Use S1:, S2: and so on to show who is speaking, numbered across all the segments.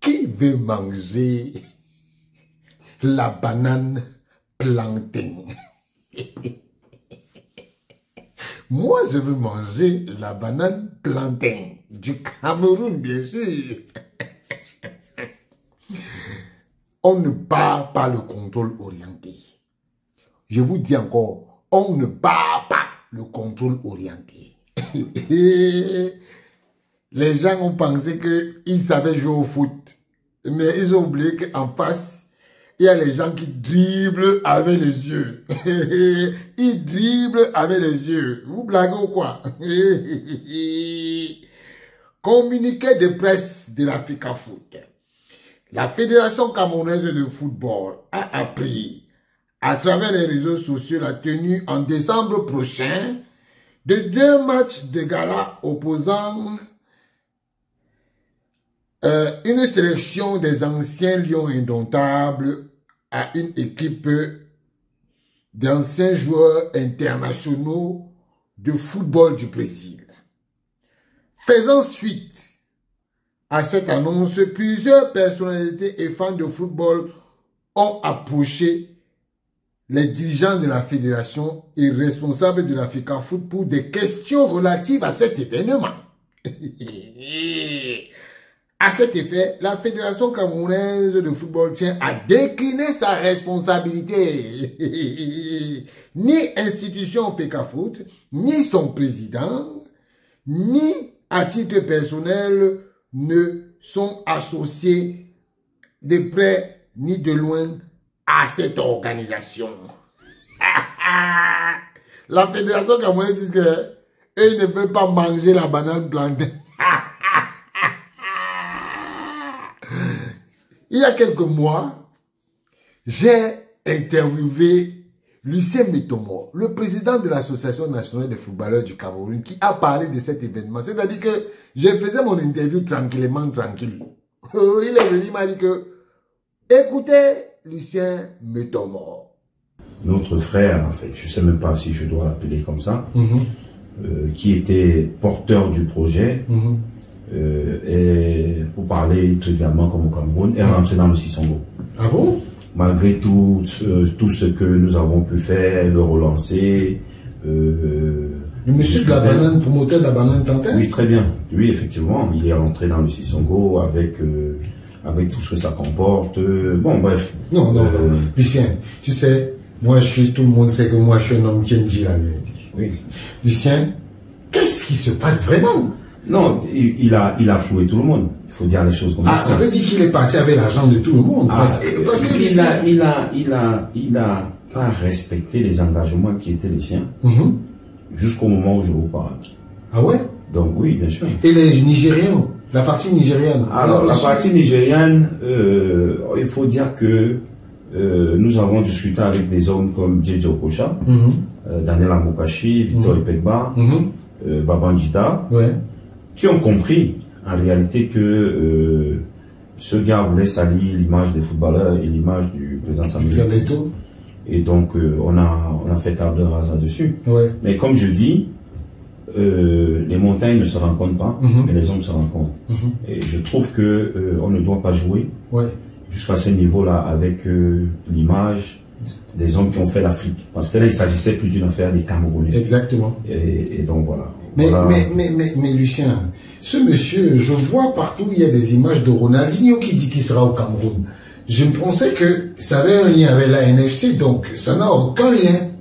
S1: Qui veut manger la banane plantain? Moi, je veux manger la banane plantain du Cameroun, bien sûr. On ne bat pas le contrôle orienté. Je vous dis encore, on ne bat pas le contrôle orienté. Les gens ont pensé qu'ils savaient jouer au foot. Mais ils ont oublié qu'en face, il y a les gens qui dribblent avec les yeux. Ils dribblent avec les yeux. Vous blaguez ou quoi? Communiqué de presse de l'Africa Foot. La Fédération camerounaise de football a appris à travers les réseaux sociaux la tenue en décembre prochain de 2 matchs de gala opposant une sélection des anciens Lions indomptables à une équipe d'anciens joueurs internationaux de football du Brésil. Faisant suite à cette annonce, plusieurs personnalités et fans de football ont approché les dirigeants de la fédération et responsables de l'Africa Foot pour des questions relatives à cet événement. À cet effet, la Fédération camerounaise de football tient à décliner sa responsabilité. Ni institution Africa Foot, ni son président, ni à titre personnel ne sont associés de près ni de loin à cette organisation. La Fédération camerounaise dit qu'elle ne peut pas manger la banane plantain. Il y a quelques mois, j'ai interviewé Lucien Metomo, le président de l'Association nationale des footballeurs du Cameroun, qui a parlé de cet événement. C'est-à-dire que je faisais mon interview tranquillement, tranquille. Il est venu, il m'a dit que, écoutez Lucien Metomo.
S2: Notre frère, en fait, je ne sais même pas si je dois l'appeler comme ça, qui était porteur du projet, et pour parler trivialement comme au Cameroun, est rentré dans le Sissongo.
S1: Ah bon?
S2: Malgré tout ce que nous avons pu faire, le relancer.
S1: Le monsieur de la banane, promoteur de la banane plantain?
S2: Oui, très bien. Oui, effectivement, il est rentré dans le Sissongo avec tout ce que ça comporte. Bon, bref.
S1: Non. Lucien, tu sais, moi tout le monde sait que moi je suis un homme qui aime dire la vérité. Oui. Lucien, qu'est-ce qui se passe vraiment?
S2: Non, il a floué tout le monde. Il faut dire les choses comme ça.
S1: Ah, ça veut dire qu'il est parti avec l'argent de tout le monde. Parce que
S2: il a pas respecté les engagements qui étaient les siens jusqu'au moment où je vous parle.
S1: Ah ouais?
S2: Donc oui, bien sûr.
S1: Et les Nigériens, la partie nigérienne?
S2: Alors la partie nigérienne, il faut dire que nous avons discuté avec des hommes comme Djedje Okocha, Daniel Amokachi, Victor Ipegba, Babangida, qui ont compris en réalité que ce gars voulait salir l'image des footballeurs et l'image du président Samuel Eto'o. Et donc on a fait table rase là-dessus. Mais comme je dis, les montagnes ne se rencontrent pas, mais les hommes se rencontrent. Et je trouve que on ne doit pas jouer jusqu'à ce niveau-là avec l'image des hommes qui ont fait l'Afrique. Parce que là, il s'agissait plus d'une affaire des Camerounais.
S1: Exactement.
S2: Et donc voilà.
S1: Mais Lucien, ce monsieur, je vois partout, il y a des images de Ronaldinho qui dit qu'il sera au Cameroun. Je pensais que ça avait un lien avec la NFC, donc ça n'a aucun lien.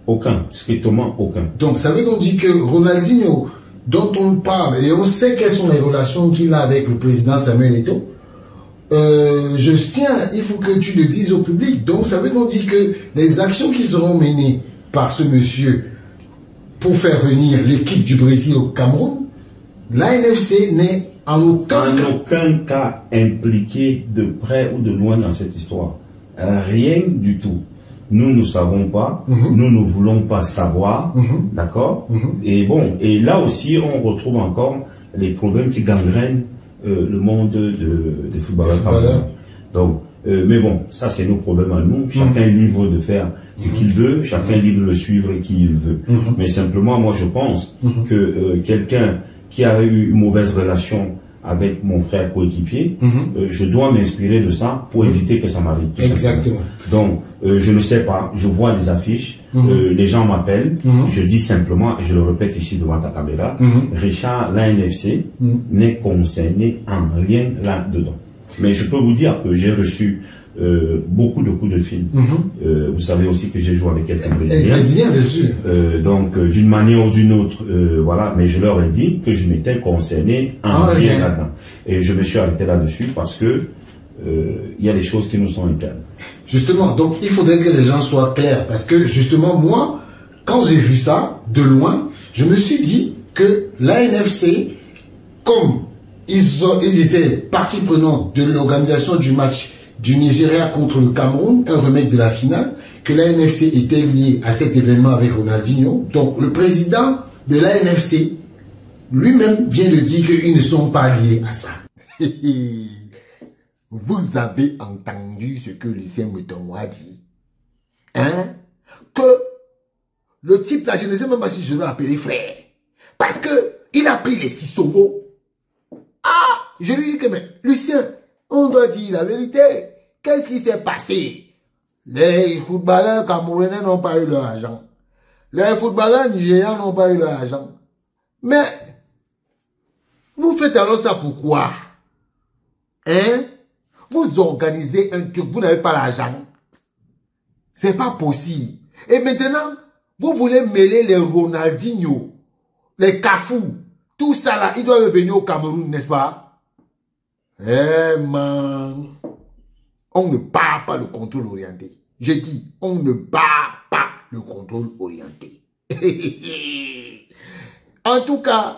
S2: Aucun, strictement aucun.
S1: Donc ça veut donc dire que Ronaldinho, dont on parle, et on sait quelles sont les relations qu'il a avec le président Samuel Eto'o, je tiens, il faut que tu le dises au public. Donc ça veut donc dire que les actions qui seront menées par ce monsieur pour faire venir l'équipe du Brésil au Cameroun, l'ANFC n'est en aucun
S2: cas impliqué de près ou de loin dans cette histoire. Rien du tout. Nous ne savons pas, nous ne voulons pas savoir, d'accord? Et bon, et là aussi, on retrouve encore les problèmes qui gangrènent le monde des footballeurs. Donc, Mais bon, ça c'est nos problèmes à nous. Chacun est libre de faire ce qu'il veut, chacun est libre de suivre qui il veut. Mais simplement, moi je pense que quelqu'un qui a eu une mauvaise relation avec mon frère coéquipier, je dois m'inspirer de ça pour éviter que ça m'arrive.
S1: Exactement.
S2: Donc, je ne sais pas, je vois des affiches, les gens m'appellent, je dis simplement, et je le répète ici devant ta caméra, Richard, l'ANFC n'est concerné en rien là-dedans. Mais je peux vous dire que j'ai reçu beaucoup de coups de fil. Vous savez aussi que j'ai joué avec quelques Brésiliens.
S1: Bien sûr.
S2: Donc, d'une manière ou d'une autre, voilà. Mais je leur ai dit que je m'étais concerné en rien là-dedans. Et je me suis arrêté là-dessus parce que il y a des choses qui nous sont internes.
S1: Justement, donc il faudrait que les gens soient clairs. Parce que justement, moi, quand j'ai vu ça de loin, je me suis dit que l'ANFC, comme ils étaient partie prenante de l'organisation du match du Nigeria contre le Cameroun, un remake de la finale, que l'ANFC était lié à cet événement avec Ronaldinho. Donc le président de l'ANFC lui-même vient de dire qu'ils ne sont pas liés à ça. Vous avez entendu ce que Lucien Mutombo a dit? Hein? Que le type là, je ne sais même pas si je dois l'appeler frère. Parce que il a pris les Sissoko. Ah! Je lui dis que, mais Lucien, on doit dire la vérité. Qu'est-ce qui s'est passé? Les footballeurs camerounais n'ont pas eu leur argent. Les footballeurs nigérians n'ont pas eu leur argent. Mais, vous faites alors ça pourquoi? Hein? Vous organisez un truc, vous n'avez pas l'argent. C'est pas possible. Et maintenant, vous voulez mêler les Ronaldinho, les Cafou, tout ça là, ils doivent venir au Cameroun, n'est-ce pas? Eh man, on ne bat pas le contrôle orienté. J'ai dit, on ne bat pas le contrôle orienté. En tout cas,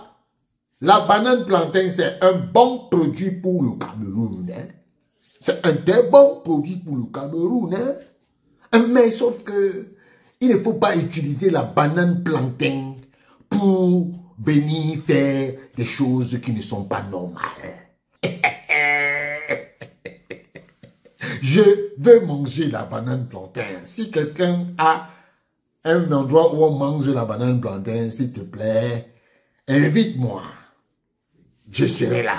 S1: la banane plantain, c'est un bon produit pour le Cameroun. Hein? C'est un très bon produit pour le Cameroun. Hein? Mais sauf que, il ne faut pas utiliser la banane plantain pour venir faire des choses qui ne sont pas normales. Je veux manger la banane plantain. Si quelqu'un a un endroit où on mange la banane plantain, s'il te plaît, invite-moi. Je serai là.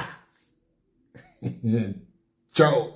S1: Ciao.